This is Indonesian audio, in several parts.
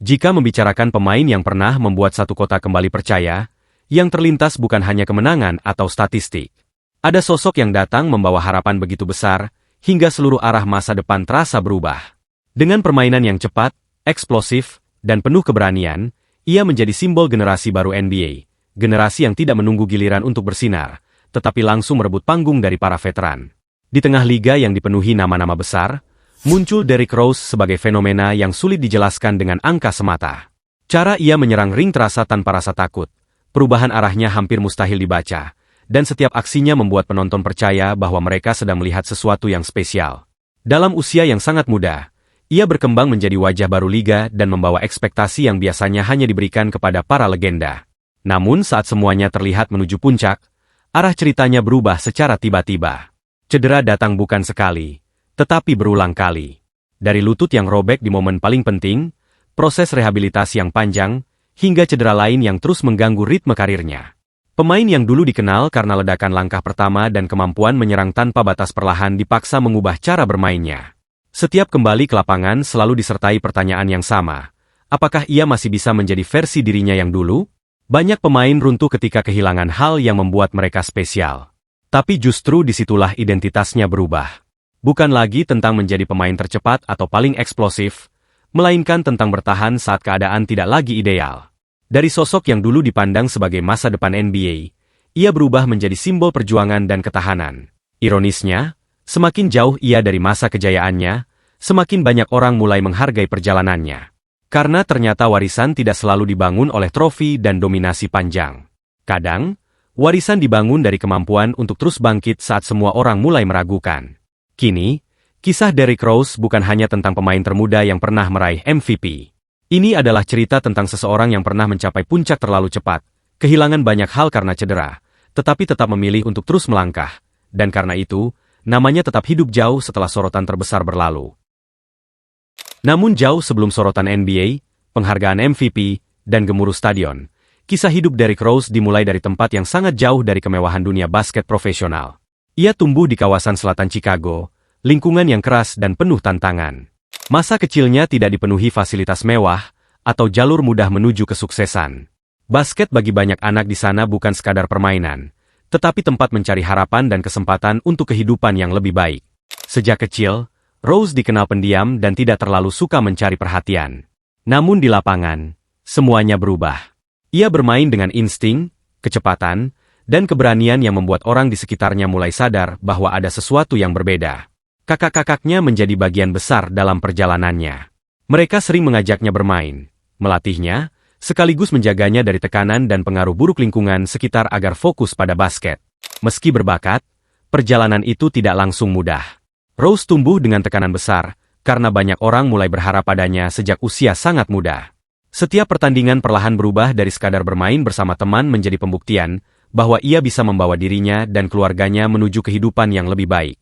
Jika membicarakan pemain yang pernah membuat satu kota kembali percaya, yang terlintas bukan hanya kemenangan atau statistik. Ada sosok yang datang membawa harapan begitu besar, hingga seluruh arah masa depan terasa berubah. Dengan permainan yang cepat, eksplosif, dan penuh keberanian, ia menjadi simbol generasi baru NBA, generasi yang tidak menunggu giliran untuk bersinar, tetapi langsung merebut panggung dari para veteran. Di tengah liga yang dipenuhi nama-nama besar, muncul Derrick Rose sebagai fenomena yang sulit dijelaskan dengan angka semata. Cara ia menyerang ring terasa tanpa rasa takut, perubahan arahnya hampir mustahil dibaca, dan setiap aksinya membuat penonton percaya bahwa mereka sedang melihat sesuatu yang spesial. Dalam usia yang sangat muda, ia berkembang menjadi wajah baru liga dan membawa ekspektasi yang biasanya hanya diberikan kepada para legenda. Namun saat semuanya terlihat menuju puncak, arah ceritanya berubah secara tiba-tiba. Cedera datang bukan sekali, tetapi berulang kali. Dari lutut yang robek di momen paling penting, proses rehabilitasi yang panjang, hingga cedera lain yang terus mengganggu ritme karirnya. Pemain yang dulu dikenal karena ledakan langkah pertama dan kemampuan menyerang tanpa batas perlahan dipaksa mengubah cara bermainnya. Setiap kembali ke lapangan selalu disertai pertanyaan yang sama. Apakah ia masih bisa menjadi versi dirinya yang dulu? Banyak pemain runtuh ketika kehilangan hal yang membuat mereka spesial. Tapi justru disitulah identitasnya berubah. Bukan lagi tentang menjadi pemain tercepat atau paling eksplosif, melainkan tentang bertahan saat keadaan tidak lagi ideal. Dari sosok yang dulu dipandang sebagai masa depan NBA, ia berubah menjadi simbol perjuangan dan ketahanan. Ironisnya, semakin jauh ia dari masa kejayaannya, semakin banyak orang mulai menghargai perjalanannya. Karena ternyata warisan tidak selalu dibangun oleh trofi dan dominasi panjang. Kadang, warisan dibangun dari kemampuan untuk terus bangkit saat semua orang mulai meragukan. Kini, kisah Derrick Rose bukan hanya tentang pemain termuda yang pernah meraih MVP. Ini adalah cerita tentang seseorang yang pernah mencapai puncak terlalu cepat, kehilangan banyak hal karena cedera, tetapi tetap memilih untuk terus melangkah, dan karena itu, namanya tetap hidup jauh setelah sorotan terbesar berlalu. Namun jauh sebelum sorotan NBA, penghargaan MVP, dan gemuruh stadion, kisah hidup Derrick Rose dimulai dari tempat yang sangat jauh dari kemewahan dunia basket profesional. Ia tumbuh di kawasan selatan Chicago, lingkungan yang keras dan penuh tantangan. Masa kecilnya tidak dipenuhi fasilitas mewah, atau jalur mudah menuju kesuksesan. Basket bagi banyak anak di sana bukan sekadar permainan, tetapi tempat mencari harapan dan kesempatan untuk kehidupan yang lebih baik. Sejak kecil, Rose dikenal pendiam dan tidak terlalu suka mencari perhatian. Namun di lapangan, semuanya berubah. Ia bermain dengan insting, kecepatan, dan keberanian yang membuat orang di sekitarnya mulai sadar bahwa ada sesuatu yang berbeda. Kakak-kakaknya menjadi bagian besar dalam perjalanannya. Mereka sering mengajaknya bermain, melatihnya, sekaligus menjaganya dari tekanan dan pengaruh buruk lingkungan sekitar agar fokus pada basket. Meski berbakat, perjalanan itu tidak langsung mudah. Rose tumbuh dengan tekanan besar, karena banyak orang mulai berharap padanya sejak usia sangat muda. Setiap pertandingan perlahan berubah dari sekadar bermain bersama teman menjadi pembuktian bahwa ia bisa membawa dirinya dan keluarganya menuju kehidupan yang lebih baik.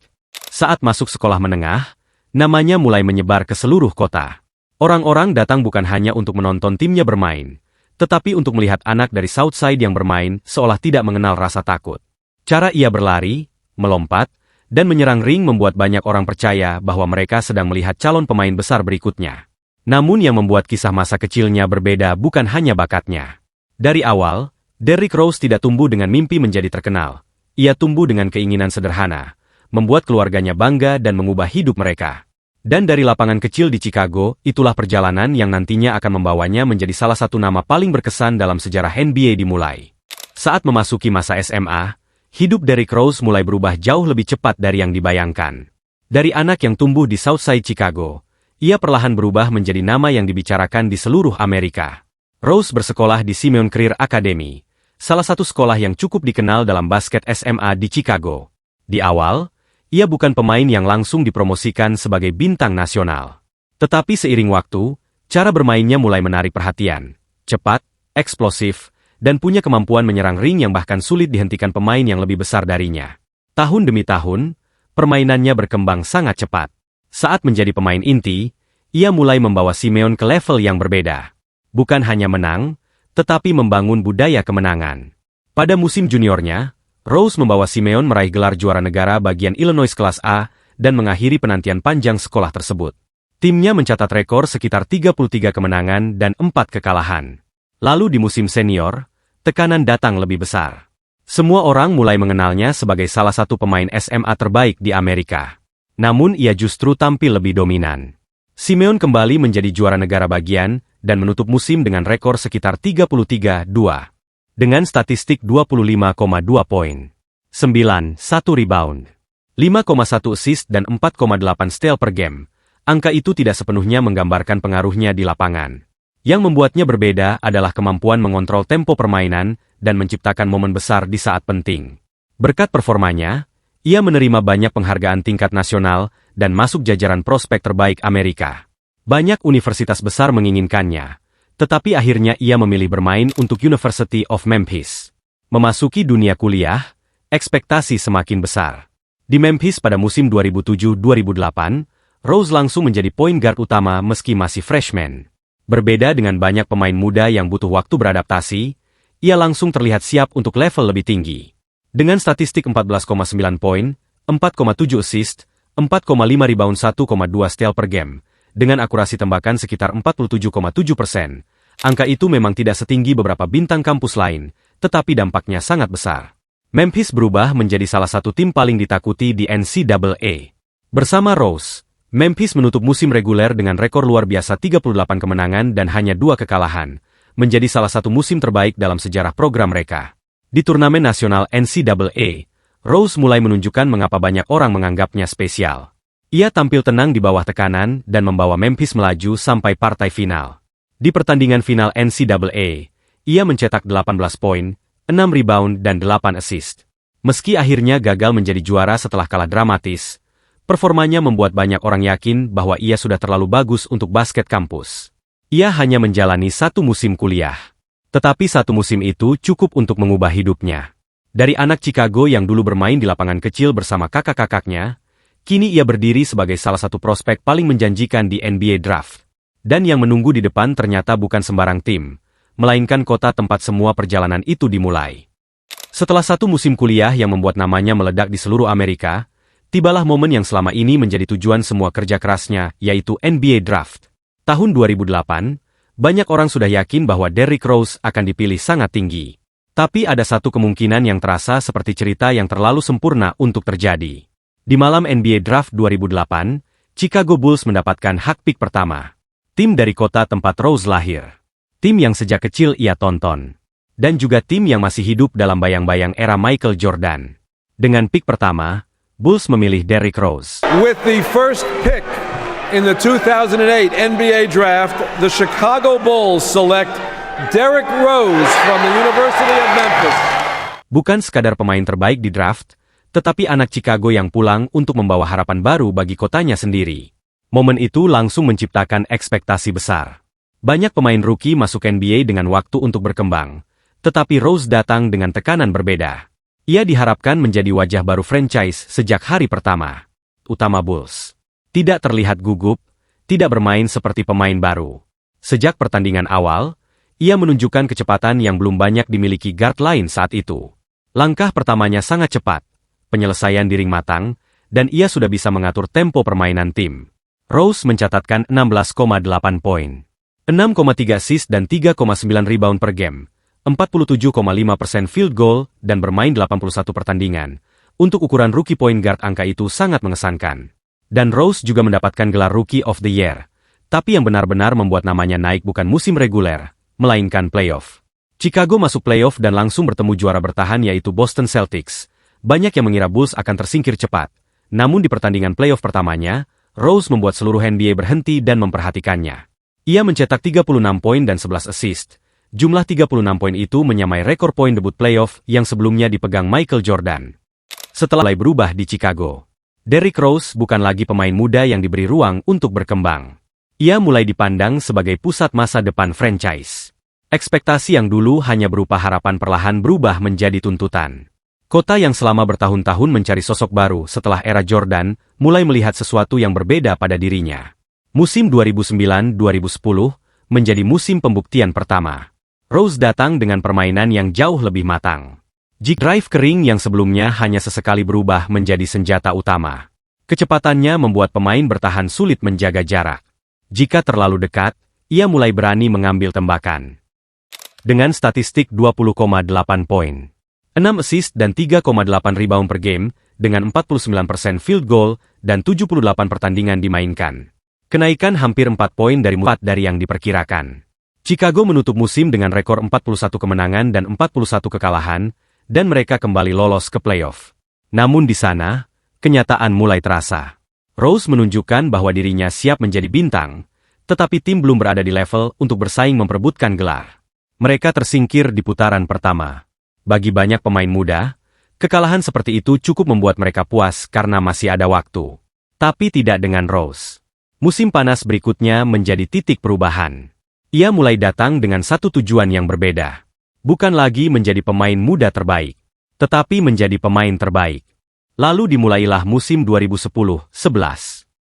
Saat masuk sekolah menengah, namanya mulai menyebar ke seluruh kota. Orang-orang datang bukan hanya untuk menonton timnya bermain, tetapi untuk melihat anak dari Southside yang bermain seolah tidak mengenal rasa takut. Cara ia berlari, melompat, dan menyerang ring membuat banyak orang percaya bahwa mereka sedang melihat calon pemain besar berikutnya. Namun yang membuat kisah masa kecilnya berbeda bukan hanya bakatnya. Dari awal, Derrick Rose tidak tumbuh dengan mimpi menjadi terkenal. Ia tumbuh dengan keinginan sederhana, membuat keluarganya bangga dan mengubah hidup mereka. Dan dari lapangan kecil di Chicago, itulah perjalanan yang nantinya akan membawanya menjadi salah satu nama paling berkesan dalam sejarah NBA dimulai. Saat memasuki masa SMA, hidup Derrick Rose mulai berubah jauh lebih cepat dari yang dibayangkan. Dari anak yang tumbuh di Southside Chicago, ia perlahan berubah menjadi nama yang dibicarakan di seluruh Amerika. Rose bersekolah di Simeon Career Academy, salah satu sekolah yang cukup dikenal dalam basket SMA di Chicago. Di awal, ia bukan pemain yang langsung dipromosikan sebagai bintang nasional. Tetapi seiring waktu, cara bermainnya mulai menarik perhatian. Cepat, eksplosif, dan punya kemampuan menyerang ring yang bahkan sulit dihentikan pemain yang lebih besar darinya. Tahun demi tahun, permainannya berkembang sangat cepat. Saat menjadi pemain inti, ia mulai membawa Simeon ke level yang berbeda. Bukan hanya menang, tetapi membangun budaya kemenangan. Pada musim juniornya, Rose membawa Simeon meraih gelar juara negara bagian Illinois kelas A dan mengakhiri penantian panjang sekolah tersebut. Timnya mencatat rekor sekitar 33 kemenangan dan 4 kekalahan. Lalu di musim senior, tekanan datang lebih besar. Semua orang mulai mengenalnya sebagai salah satu pemain SMA terbaik di Amerika. Namun ia justru tampil lebih dominan. Simeon kembali menjadi juara negara bagian dan menutup musim dengan rekor sekitar 33-2. Dengan statistik 25,2 poin, 9,1 rebound, 5,1 assist dan 4,8 steal per game. Angka itu tidak sepenuhnya menggambarkan pengaruhnya di lapangan. Yang membuatnya berbeda adalah kemampuan mengontrol tempo permainan dan menciptakan momen besar di saat penting. Berkat performanya, ia menerima banyak penghargaan tingkat nasional dan masuk jajaran prospek terbaik Amerika. Banyak universitas besar menginginkannya, tetapi akhirnya ia memilih bermain untuk University of Memphis. Memasuki dunia kuliah, ekspektasi semakin besar. Di Memphis pada musim 2007-2008, Rose langsung menjadi point guard utama meski masih freshman. Berbeda dengan banyak pemain muda yang butuh waktu beradaptasi, ia langsung terlihat siap untuk level lebih tinggi. Dengan statistik 14,9 poin, 4,7 assist, 4,5 rebound 1,2 steal per game, dengan akurasi tembakan sekitar 47,7%. Angka itu memang tidak setinggi beberapa bintang kampus lain, tetapi dampaknya sangat besar. Memphis berubah menjadi salah satu tim paling ditakuti di NCAA. Bersama Rose, Memphis menutup musim reguler dengan rekor luar biasa 38 kemenangan dan hanya 2 kekalahan, menjadi salah satu musim terbaik dalam sejarah program mereka. Di turnamen nasional NCAA, Rose mulai menunjukkan mengapa banyak orang menganggapnya spesial. Ia tampil tenang di bawah tekanan dan membawa Memphis melaju sampai partai final. Di pertandingan final NCAA, ia mencetak 18 poin, 6 rebound dan 8 assist. Meski akhirnya gagal menjadi juara setelah kalah dramatis, performanya membuat banyak orang yakin bahwa ia sudah terlalu bagus untuk basket kampus. Ia hanya menjalani 1 musim kuliah. Tetapi 1 musim itu cukup untuk mengubah hidupnya. Dari anak Chicago yang dulu bermain di lapangan kecil bersama kakak-kakaknya, kini ia berdiri sebagai salah satu prospek paling menjanjikan di NBA Draft. Dan yang menunggu di depan ternyata bukan sembarang tim, melainkan kota tempat semua perjalanan itu dimulai. Setelah 1 musim kuliah yang membuat namanya meledak di seluruh Amerika, tibalah momen yang selama ini menjadi tujuan semua kerja kerasnya, yaitu NBA Draft. Tahun 2008, banyak orang sudah yakin bahwa Derrick Rose akan dipilih sangat tinggi. Tapi ada satu kemungkinan yang terasa seperti cerita yang terlalu sempurna untuk terjadi. Di malam NBA Draft 2008, Chicago Bulls mendapatkan hak pick pertama. Tim dari kota tempat Rose lahir. Tim yang sejak kecil ia tonton. Dan juga tim yang masih hidup dalam bayang-bayang era Michael Jordan. Dengan pick pertama, Bulls memilih Derrick Rose. With the first pick in the 2008 NBA Draft, the Chicago Bulls select Derrick Rose from the University of Memphis. Bukan sekadar pemain terbaik di draft, tetapi anak Chicago yang pulang untuk membawa harapan baru bagi kotanya sendiri. Momen itu langsung menciptakan ekspektasi besar. Banyak pemain rookie masuk NBA dengan waktu untuk berkembang, tetapi Rose datang dengan tekanan berbeda. Ia diharapkan menjadi wajah baru franchise sejak hari pertama. Utama Bulls. Tidak terlihat gugup, tidak bermain seperti pemain baru. Sejak pertandingan awal, ia menunjukkan kecepatan yang belum banyak dimiliki guard lain saat itu. Langkah pertamanya sangat cepat, penyelesaian di ring matang, dan ia sudah bisa mengatur tempo permainan tim. Rose mencatatkan 16,8 poin, 6,3 assist dan 3,9 rebound per game. 47,5% field goal, dan bermain 81 pertandingan. Untuk ukuran rookie point guard angka itu sangat mengesankan. Dan Rose juga mendapatkan gelar Rookie of the Year. Tapi yang benar-benar membuat namanya naik bukan musim reguler, melainkan playoff. Chicago masuk playoff dan langsung bertemu juara bertahan yaitu Boston Celtics. Banyak yang mengira Bulls akan tersingkir cepat. Namun di pertandingan playoff pertamanya, Rose membuat seluruh NBA berhenti dan memperhatikannya. Ia mencetak 36 poin dan 11 assist. Jumlah 36 poin itu menyamai rekor poin debut playoff yang sebelumnya dipegang Michael Jordan. Setelah mulai berubah di Chicago, Derrick Rose bukan lagi pemain muda yang diberi ruang untuk berkembang. Ia mulai dipandang sebagai pusat masa depan franchise. Ekspektasi yang dulu hanya berupa harapan perlahan berubah menjadi tuntutan. Kota yang selama bertahun-tahun mencari sosok baru setelah era Jordan, mulai melihat sesuatu yang berbeda pada dirinya. Musim 2009-2010 menjadi musim pembuktian pertama. Rose datang dengan permainan yang jauh lebih matang. Drive kering yang sebelumnya hanya sesekali berubah menjadi senjata utama. Kecepatannya membuat pemain bertahan sulit menjaga jarak. Jika terlalu dekat, ia mulai berani mengambil tembakan. Dengan statistik 20,8 poin, 6 assist dan 3,8 rebound per game, dengan 49% field goal dan 78 pertandingan dimainkan. Kenaikan hampir 4 poin dari yang diperkirakan. Chicago menutup musim dengan rekor 41 kemenangan dan 41 kekalahan, dan mereka kembali lolos ke playoff. Namun di sana, kenyataan mulai terasa. Rose menunjukkan bahwa dirinya siap menjadi bintang, tetapi tim belum berada di level untuk bersaing memperebutkan gelar. Mereka tersingkir di putaran pertama. Bagi banyak pemain muda, kekalahan seperti itu cukup membuat mereka puas karena masih ada waktu. Tapi tidak dengan Rose. Musim panas berikutnya menjadi titik perubahan. Ia mulai datang dengan satu tujuan yang berbeda. Bukan lagi menjadi pemain muda terbaik, tetapi menjadi pemain terbaik. Lalu dimulailah musim 2010-11.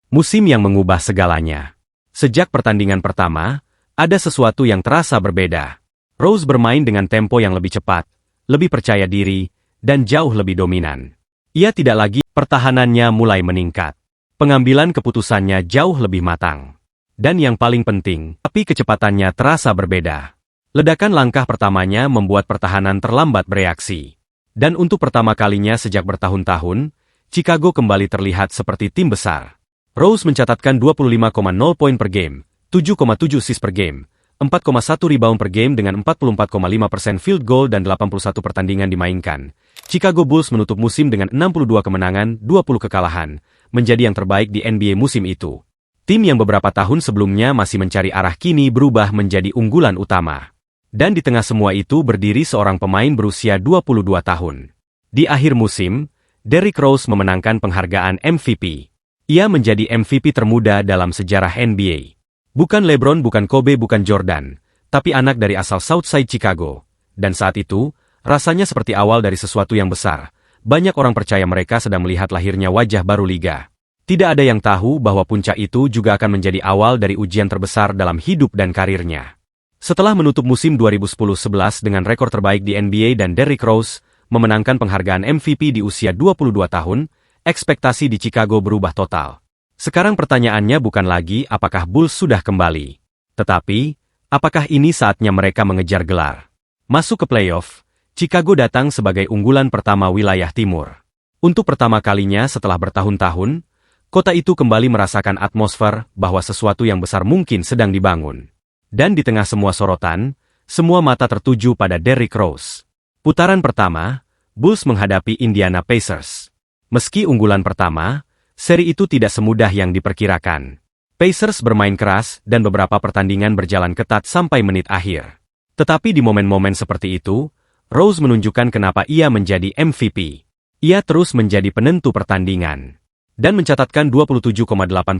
Musim yang mengubah segalanya. Sejak pertandingan pertama, ada sesuatu yang terasa berbeda. Rose bermain dengan tempo yang lebih cepat, lebih percaya diri, dan jauh lebih dominan. Ia tidak lagi, pertahanannya mulai meningkat. Pengambilan keputusannya jauh lebih matang. Dan yang paling penting, tapi kecepatannya terasa berbeda. Ledakan langkah pertamanya membuat pertahanan terlambat bereaksi. Dan untuk pertama kalinya sejak bertahun-tahun, Chicago kembali terlihat seperti tim besar. Rose mencatatkan 25,0 poin per game, 7,7 assist per game, 4,1 rebound per game dengan 44,5% field goal dan 81 pertandingan dimainkan. Chicago Bulls menutup musim dengan 62 kemenangan, 20 kekalahan, menjadi yang terbaik di NBA musim itu. Tim yang beberapa tahun sebelumnya masih mencari arah kini berubah menjadi unggulan utama. Dan di tengah semua itu berdiri seorang pemain berusia 22 tahun. Di akhir musim, Derrick Rose memenangkan penghargaan MVP. Ia menjadi MVP termuda dalam sejarah NBA. Bukan LeBron, bukan Kobe, bukan Jordan, tapi anak dari asal Southside Chicago. Dan saat itu, rasanya seperti awal dari sesuatu yang besar. Banyak orang percaya mereka sedang melihat lahirnya wajah baru liga. Tidak ada yang tahu bahwa puncak itu juga akan menjadi awal dari ujian terbesar dalam hidup dan karirnya. Setelah menutup musim 2010-11 dengan rekor terbaik di NBA dan Derrick Rose memenangkan penghargaan MVP di usia 22 tahun, ekspektasi di Chicago berubah total. Sekarang pertanyaannya bukan lagi apakah Bulls sudah kembali, tetapi apakah ini saatnya mereka mengejar gelar. Masuk ke playoff, Chicago datang sebagai unggulan pertama wilayah timur. Untuk pertama kalinya setelah bertahun-tahun, kota itu kembali merasakan atmosfer bahwa sesuatu yang besar mungkin sedang dibangun. Dan di tengah semua sorotan, semua mata tertuju pada Derrick Rose. Putaran pertama, Bulls menghadapi Indiana Pacers. Meski unggulan pertama, seri itu tidak semudah yang diperkirakan. Pacers bermain keras dan beberapa pertandingan berjalan ketat sampai menit akhir. Tetapi di momen-momen seperti itu, Rose menunjukkan kenapa ia menjadi MVP. Ia terus menjadi penentu pertandingan. Dan mencatatkan 27,8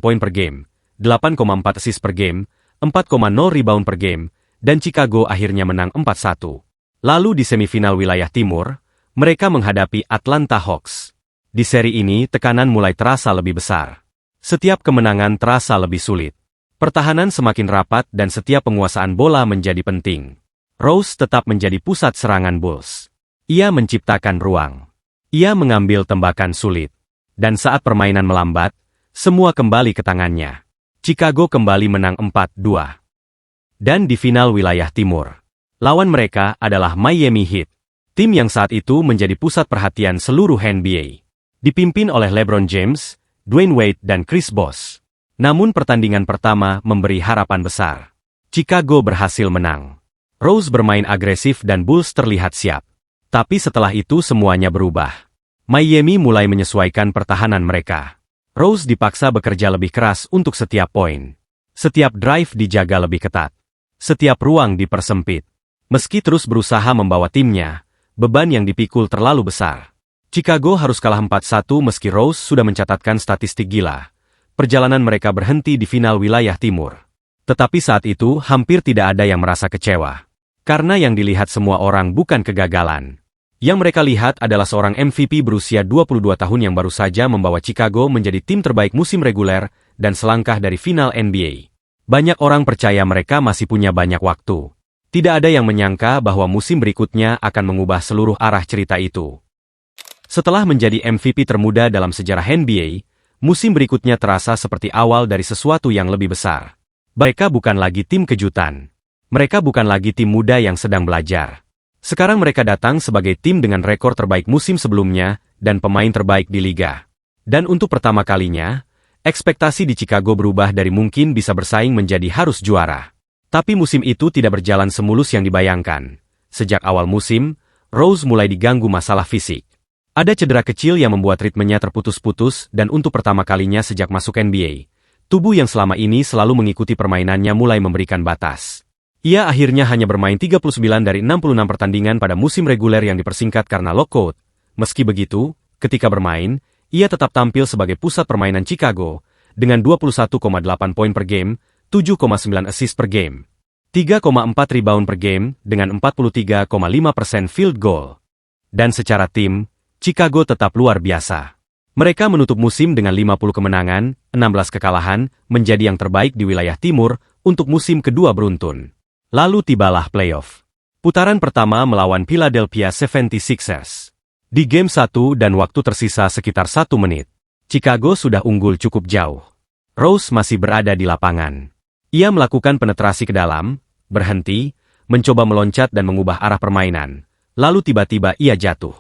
poin per game, 8,4 assist per game, 4,0 rebound per game, dan Chicago akhirnya menang 4-1. Lalu di semifinal wilayah timur, mereka menghadapi Atlanta Hawks. Di seri ini tekanan mulai terasa lebih besar. Setiap kemenangan terasa lebih sulit. Pertahanan semakin rapat dan setiap penguasaan bola menjadi penting. Rose tetap menjadi pusat serangan Bulls. Ia menciptakan ruang. Ia mengambil tembakan sulit. Dan saat permainan melambat, semua kembali ke tangannya. Chicago kembali menang 4-2. Dan di final wilayah timur, lawan mereka adalah Miami Heat. Tim yang saat itu menjadi pusat perhatian seluruh NBA. Dipimpin oleh LeBron James, Dwayne Wade dan Chris Bosh. Namun pertandingan pertama memberi harapan besar. Chicago berhasil menang. Rose bermain agresif dan Bulls terlihat siap. Tapi setelah itu semuanya berubah. Miami mulai menyesuaikan pertahanan mereka. Rose dipaksa bekerja lebih keras untuk setiap poin. Setiap drive dijaga lebih ketat. Setiap ruang dipersempit. Meski terus berusaha membawa timnya, beban yang dipikul terlalu besar. Chicago harus kalah 4-1 meski Rose sudah mencatatkan statistik gila. Perjalanan mereka berhenti di final wilayah timur. Tetapi saat itu hampir tidak ada yang merasa kecewa. Karena yang dilihat semua orang bukan kegagalan. Yang mereka lihat adalah seorang MVP berusia 22 tahun yang baru saja membawa Chicago menjadi tim terbaik musim reguler dan selangkah dari final NBA. Banyak orang percaya mereka masih punya banyak waktu. Tidak ada yang menyangka bahwa musim berikutnya akan mengubah seluruh arah cerita itu. Setelah menjadi MVP termuda dalam sejarah NBA, musim berikutnya terasa seperti awal dari sesuatu yang lebih besar. Mereka bukan lagi tim kejutan. Mereka bukan lagi tim muda yang sedang belajar. Sekarang mereka datang sebagai tim dengan rekor terbaik musim sebelumnya dan pemain terbaik di liga. Dan untuk pertama kalinya, ekspektasi di Chicago berubah dari mungkin bisa bersaing menjadi harus juara. Tapi musim itu tidak berjalan semulus yang dibayangkan. Sejak awal musim, Rose mulai diganggu masalah fisik. Ada cedera kecil yang membuat ritmenya terputus-putus dan untuk pertama kalinya sejak masuk NBA, tubuh yang selama ini selalu mengikuti permainannya mulai memberikan batas. Ia akhirnya hanya bermain 39 dari 66 pertandingan pada musim reguler yang dipersingkat karena lockout. Meski begitu, ketika bermain, ia tetap tampil sebagai pusat permainan Chicago, dengan 21,8 poin per game, 7,9 assist per game, 3,4 rebound per game, dengan 43,5% field goal. Dan secara tim, Chicago tetap luar biasa. Mereka menutup musim dengan 50 kemenangan, 16 kekalahan, menjadi yang terbaik di wilayah timur untuk musim kedua beruntun. Lalu tibalah playoff. Putaran pertama melawan Philadelphia 76ers. Di game 1 dan waktu tersisa sekitar 1 menit, Chicago sudah unggul cukup jauh. Rose masih berada di lapangan. Ia melakukan penetrasi ke dalam, berhenti, mencoba meloncat dan mengubah arah permainan. Lalu tiba-tiba ia jatuh.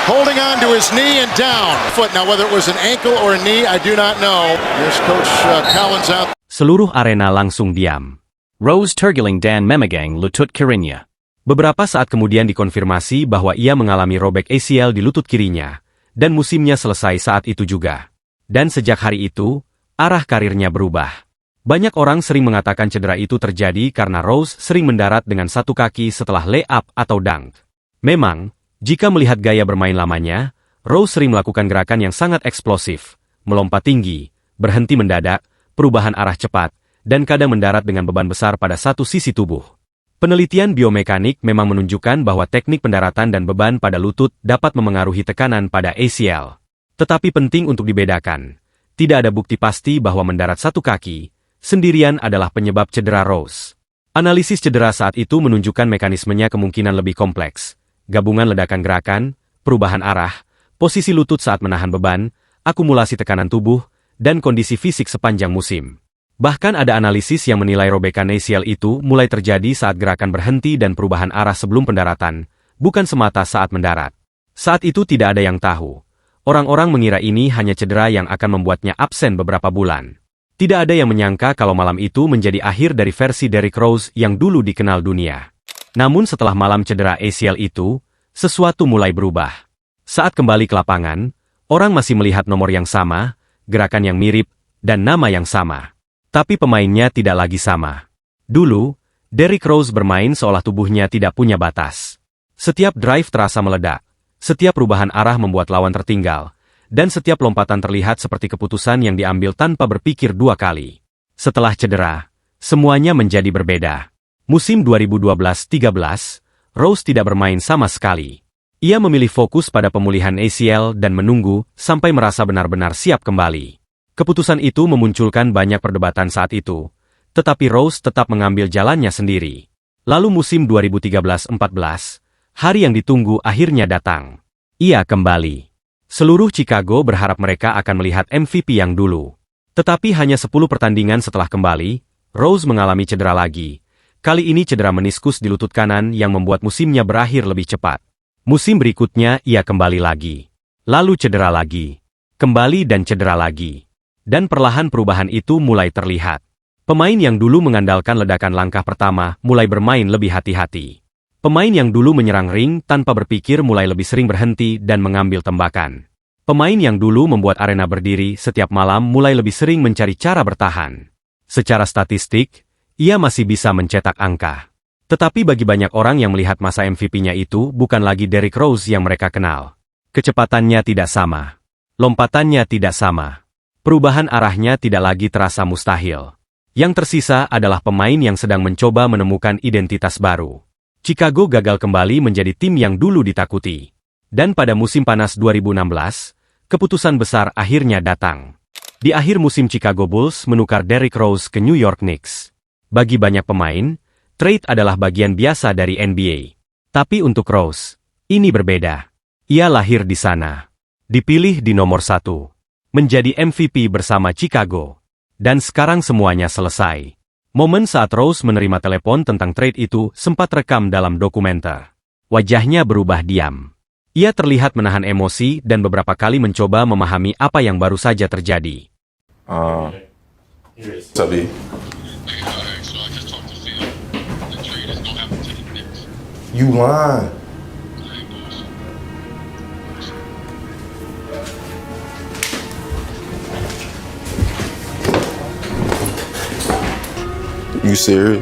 Holding on to his knee and down. Foot. Now whether it was an ankle or a knee, I do not know. Here's Coach Collins out. Seluruh arena langsung diam. Rose tergiling dan memegang lutut kirinya. Beberapa saat kemudian dikonfirmasi bahwa ia mengalami robek ACL di lutut kirinya, dan musimnya selesai saat itu juga. Dan sejak hari itu, arah karirnya berubah. Banyak orang sering mengatakan cedera itu terjadi karena Rose sering mendarat dengan satu kaki setelah lay-up atau dunk. Memang, jika melihat gaya bermain lamanya, Rose sering melakukan gerakan yang sangat eksplosif, melompat tinggi, berhenti mendadak, perubahan arah cepat, dan kadang mendarat dengan beban besar pada satu sisi tubuh. Penelitian biomekanik memang menunjukkan bahwa teknik pendaratan dan beban pada lutut dapat memengaruhi tekanan pada ACL. Tetapi penting untuk dibedakan, tidak ada bukti pasti bahwa mendarat satu kaki sendirian adalah penyebab cedera Rose. Analisis cedera saat itu menunjukkan mekanismenya kemungkinan lebih kompleks, gabungan ledakan gerakan, perubahan arah, posisi lutut saat menahan beban, akumulasi tekanan tubuh, dan kondisi fisik sepanjang musim. Bahkan ada analisis yang menilai robekan ACL itu mulai terjadi saat gerakan berhenti dan perubahan arah sebelum pendaratan, bukan semata saat mendarat. Saat itu tidak ada yang tahu. Orang-orang mengira ini hanya cedera yang akan membuatnya absen beberapa bulan. Tidak ada yang menyangka kalau malam itu menjadi akhir dari versi Derrick Rose yang dulu dikenal dunia. Namun setelah malam cedera ACL itu, sesuatu mulai berubah. Saat kembali ke lapangan, orang masih melihat nomor yang sama, gerakan yang mirip, dan nama yang sama. Tapi pemainnya tidak lagi sama. Dulu, Derrick Rose bermain seolah tubuhnya tidak punya batas. Setiap drive terasa meledak, setiap perubahan arah membuat lawan tertinggal, dan setiap lompatan terlihat seperti keputusan yang diambil tanpa berpikir dua kali. Setelah cedera, semuanya menjadi berbeda. Musim 2012-13, Rose tidak bermain sama sekali. Ia memilih fokus pada pemulihan ACL dan menunggu sampai merasa benar-benar siap kembali. Keputusan itu memunculkan banyak perdebatan saat itu, tetapi Rose tetap mengambil jalannya sendiri. Lalu musim 2013-14, hari yang ditunggu akhirnya datang. Ia kembali. Seluruh Chicago berharap mereka akan melihat MVP yang dulu. Tetapi hanya 10 pertandingan setelah kembali, Rose mengalami cedera lagi. Kali ini cedera meniskus di lutut kanan yang membuat musimnya berakhir lebih cepat. Musim berikutnya ia kembali lagi. Lalu cedera lagi. Kembali dan cedera lagi. Dan perlahan perubahan itu mulai terlihat. Pemain yang dulu mengandalkan ledakan langkah pertama mulai bermain lebih hati-hati. Pemain yang dulu menyerang ring tanpa berpikir mulai lebih sering berhenti dan mengambil tembakan. Pemain yang dulu membuat arena berdiri setiap malam mulai lebih sering mencari cara bertahan. Secara statistik, ia masih bisa mencetak angka. Tetapi bagi banyak orang yang melihat masa MVP-nya itu bukan lagi Derrick Rose yang mereka kenal. Kecepatannya tidak sama. Lompatannya tidak sama. Perubahan arahnya tidak lagi terasa mustahil. Yang tersisa adalah pemain yang sedang mencoba menemukan identitas baru. Chicago gagal kembali menjadi tim yang dulu ditakuti. Dan pada musim panas 2016, keputusan besar akhirnya datang. Di akhir musim Chicago Bulls menukar Derrick Rose ke New York Knicks. Bagi banyak pemain, trade adalah bagian biasa dari NBA. Tapi untuk Rose, ini berbeda. Ia lahir di sana. Dipilih di nomor 1. Menjadi MVP bersama Chicago. Dan sekarang semuanya selesai. Momen saat Rose menerima telepon tentang trade itu sempat rekam dalam dokumenter. Wajahnya berubah diam. Ia terlihat menahan emosi dan beberapa kali mencoba memahami apa yang baru saja terjadi. Sabi. You lying. You serious?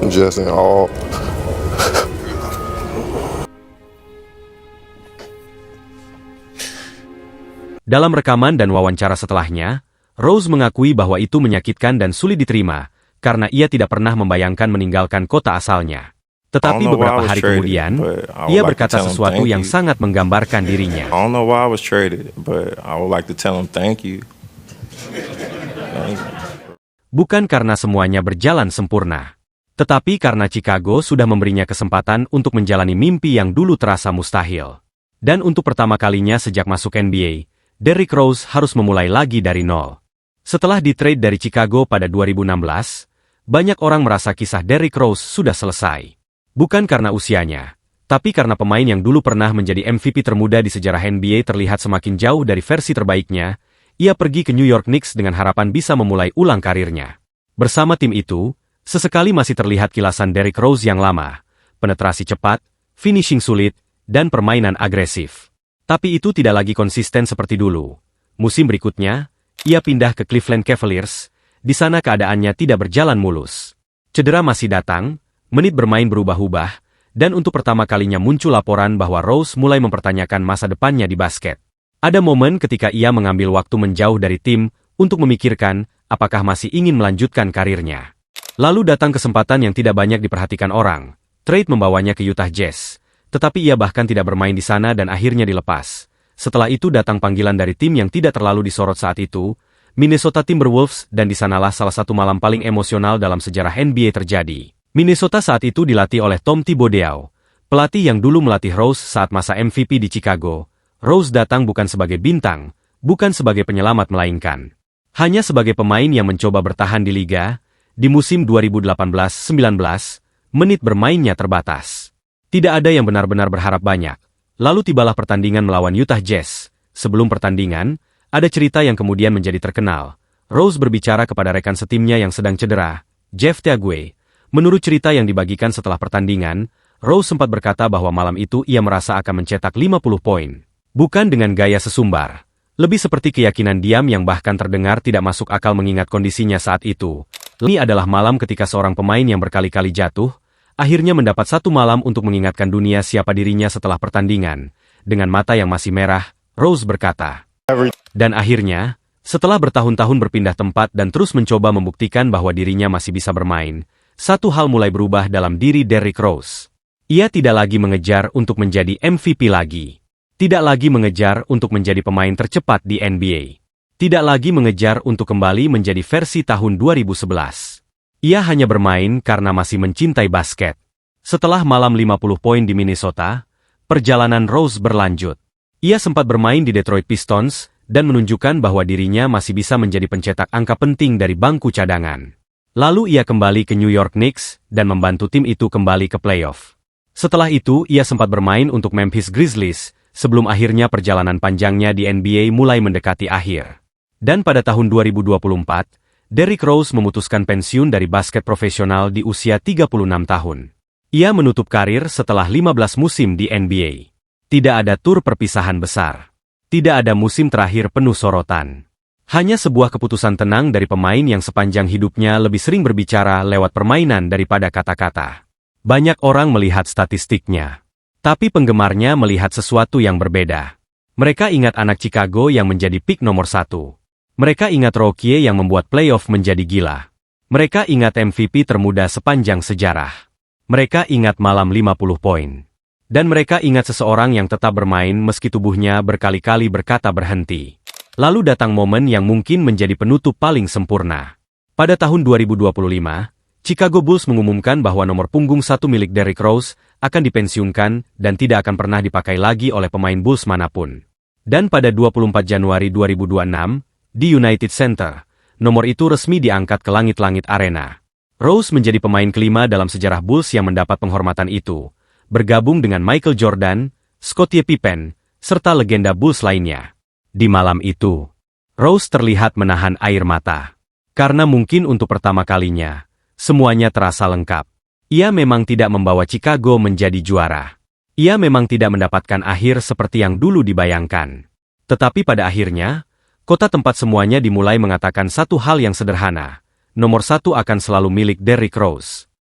Just in all. Dalam rekaman dan wawancara setelahnya, Rose mengakui bahwa itu menyakitkan dan sulit diterima, karena ia tidak pernah membayangkan meninggalkan kota asalnya. Tetapi beberapa hari kemudian, ia berkata sesuatu yang sangat menggambarkan dirinya. I don't know why I was traded, but I would like to tell him thank you. Bukan karena semuanya berjalan sempurna, tetapi karena Chicago sudah memberinya kesempatan untuk menjalani mimpi yang dulu terasa mustahil. Dan untuk pertama kalinya sejak masuk NBA, Derrick Rose harus memulai lagi dari nol. Setelah di-trade dari Chicago pada 2016, banyak orang merasa kisah Derrick Rose sudah selesai. Bukan karena usianya, tapi karena pemain yang dulu pernah menjadi MVP termuda di sejarah NBA terlihat semakin jauh dari versi terbaiknya. Ia pergi ke New York Knicks dengan harapan bisa memulai ulang karirnya. Bersama tim itu, sesekali masih terlihat kilasan Derrick Rose yang lama, penetrasi cepat, finishing sulit, dan permainan agresif. Tapi itu tidak lagi konsisten seperti dulu. Musim berikutnya, ia pindah ke Cleveland Cavaliers, di sana keadaannya tidak berjalan mulus. Cedera masih datang, menit bermain berubah-ubah, dan untuk pertama kalinya muncul laporan bahwa Rose mulai mempertanyakan masa depannya di basket. Ada momen ketika ia mengambil waktu menjauh dari tim untuk memikirkan apakah masih ingin melanjutkan karirnya. Lalu datang kesempatan yang tidak banyak diperhatikan orang. Trade membawanya ke Utah Jazz, tetapi ia bahkan tidak bermain di sana dan akhirnya dilepas. Setelah itu datang panggilan dari tim yang tidak terlalu disorot saat itu, Minnesota Timberwolves, dan di sanalah salah satu malam paling emosional dalam sejarah NBA terjadi. Minnesota saat itu dilatih oleh Tom Thibodeau, pelatih yang dulu melatih Rose saat masa MVP di Chicago. Rose datang bukan sebagai bintang, bukan sebagai penyelamat melainkan hanya sebagai pemain yang mencoba bertahan di liga. Di musim 2018-19, menit bermainnya terbatas. Tidak ada yang benar-benar berharap banyak. Lalu tibalah pertandingan melawan Utah Jazz. Sebelum pertandingan, ada cerita yang kemudian menjadi terkenal. Rose berbicara kepada rekan setimnya yang sedang cedera, Jeff Teague. Menurut cerita yang dibagikan setelah pertandingan, Rose sempat berkata bahwa malam itu ia merasa akan mencetak 50 poin. Bukan dengan gaya sesumbar. Lebih seperti keyakinan diam yang bahkan terdengar tidak masuk akal mengingat kondisinya saat itu. Ini adalah malam ketika seorang pemain yang berkali-kali jatuh, akhirnya mendapat satu malam untuk mengingatkan dunia siapa dirinya setelah pertandingan. Dengan mata yang masih merah, Rose berkata. Dan akhirnya, setelah bertahun-tahun berpindah tempat dan terus mencoba membuktikan bahwa dirinya masih bisa bermain, satu hal mulai berubah dalam diri Derrick Rose. Ia tidak lagi mengejar untuk menjadi MVP lagi. Tidak lagi mengejar untuk menjadi pemain tercepat di NBA. Tidak lagi mengejar untuk kembali menjadi versi tahun 2011. Ia hanya bermain karena masih mencintai basket. Setelah malam 50 poin di Minnesota, perjalanan Rose berlanjut. Ia sempat bermain di Detroit Pistons dan menunjukkan bahwa dirinya masih bisa menjadi pencetak angka penting dari bangku cadangan. Lalu ia kembali ke New York Knicks dan membantu tim itu kembali ke playoff. Setelah itu ia sempat bermain untuk Memphis Grizzlies, sebelum akhirnya perjalanan panjangnya di NBA mulai mendekati akhir. Dan pada tahun 2024, Derrick Rose memutuskan pensiun dari basket profesional di usia 36 tahun. Ia menutup karir setelah 15 musim di NBA. Tidak ada tur perpisahan besar. Tidak ada musim terakhir penuh sorotan. Hanya sebuah keputusan tenang dari pemain yang sepanjang hidupnya lebih sering berbicara lewat permainan daripada kata-kata. Banyak orang melihat statistiknya. Tapi penggemarnya melihat sesuatu yang berbeda. Mereka ingat anak Chicago yang menjadi pick nomor 1. Mereka ingat rookie yang membuat playoff menjadi gila. Mereka ingat MVP termuda sepanjang sejarah. Mereka ingat malam 50 poin. Dan mereka ingat seseorang yang tetap bermain meski tubuhnya berkali-kali berkata berhenti. Lalu datang momen yang mungkin menjadi penutup paling sempurna. Pada tahun 2025, Chicago Bulls mengumumkan bahwa nomor punggung 1 milik Derrick Rose akan dipensiunkan dan tidak akan pernah dipakai lagi oleh pemain Bulls manapun. Dan pada 24 Januari 2026, di United Center, nomor itu resmi diangkat ke langit-langit arena. Rose menjadi pemain kelima dalam sejarah Bulls yang mendapat penghormatan itu, bergabung dengan Michael Jordan, Scottie Pippen, serta legenda Bulls lainnya. Di malam itu, Rose terlihat menahan air mata. Karena mungkin untuk pertama kalinya, semuanya terasa lengkap. Ia memang tidak membawa Chicago menjadi juara. Ia memang tidak mendapatkan akhir seperti yang dulu dibayangkan. Tetapi pada akhirnya, kota tempat semuanya dimulai mengatakan satu hal yang sederhana. Nomor 1 akan selalu milik Derrick Rose.